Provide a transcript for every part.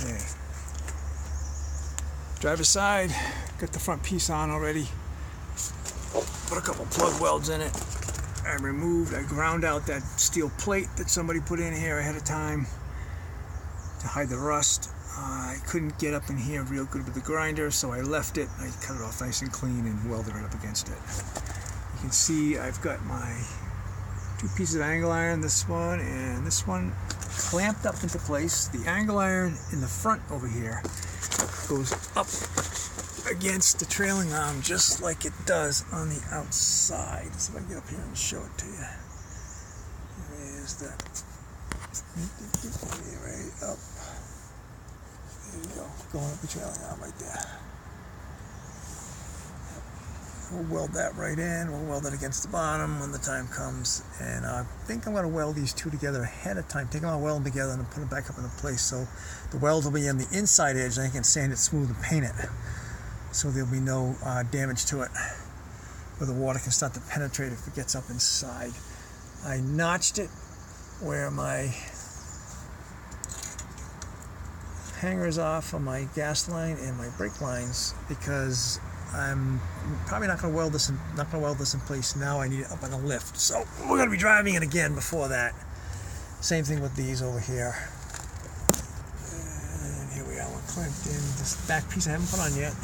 Okay. Driver's side, got the front piece on already. Put a couple plug welds in it. I ground out that steel plate that somebody put in here ahead of time to hide the rust. I couldn't get up in here real good with the grinder, so I left it. I cut it off nice and clean and welded it up against it. You can see I've got my 2 pieces of angle iron, this one and this one, clamped up into place. The angle iron in the front over here goes up against the trailing arm just like it does on the outside. So if I can get up here and show it to you. There's that. Right up. There you go. Going up the trailing arm right there. We'll weld that right in. We'll weld it against the bottom when the time comes. And I think I'm going to weld these two together ahead of time. Take them out, weld them together, and then put them back up into place. So the weld will be on the inside edge, and I can sand it smooth and paint it. So there'll be no damage to it, where the water can start to penetrate if it gets up inside. I notched it where my hanger is off on my gas line and my brake lines, because I'm probably not going to weld this in place now. I need it up on a lift, so we're going to be driving it again before that. Same thing with these over here. And here we are, we're clamped in. This back piece I haven't put on yet.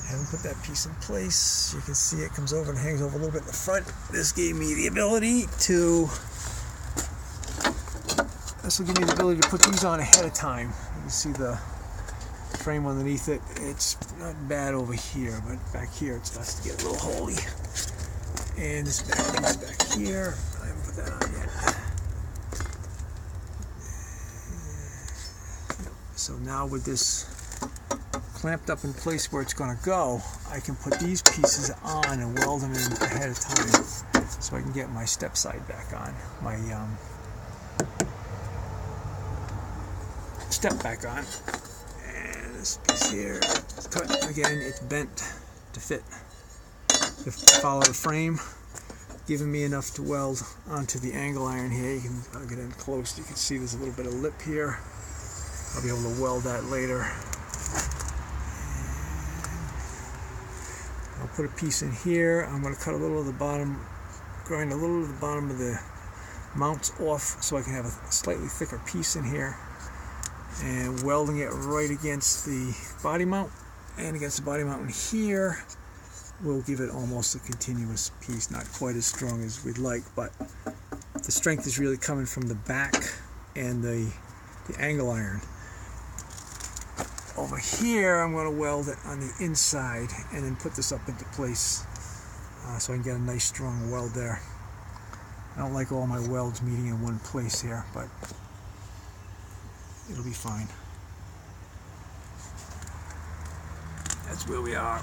I haven't put that piece in place. You can see it comes over and hangs over a little bit in the front. This will give me the ability to put these on ahead of time. You can see the frame underneath it. It's not bad over here, but back here it starts to get a little holy. And this back piece back here, I haven't put that on yet. So now with this clamped up in place where it's going to go, I can put these pieces on and weld them in ahead of time, so I can get my step side back on, my step back on. And this piece here, cut again, it's bent to fit, to follow the frame, giving me enough to weld onto the angle iron here. I'll get in close, you can see there's a little bit of lip here. I'll be able to weld that later. I'll put a piece in here. I'm going to cut a little of the bottom, grind a little of the bottom of the mounts off so I can have a slightly thicker piece in here. And welding it right against the body mount and against the body mount in here will give it almost a continuous piece. Not quite as strong as we'd like, but the strength is really coming from the back and the angle iron. Over here, I'm going to weld it on the inside and then put this up into place so I can get a nice strong weld there. I don't like all my welds meeting in one place here, but it'll be fine. That's where we are.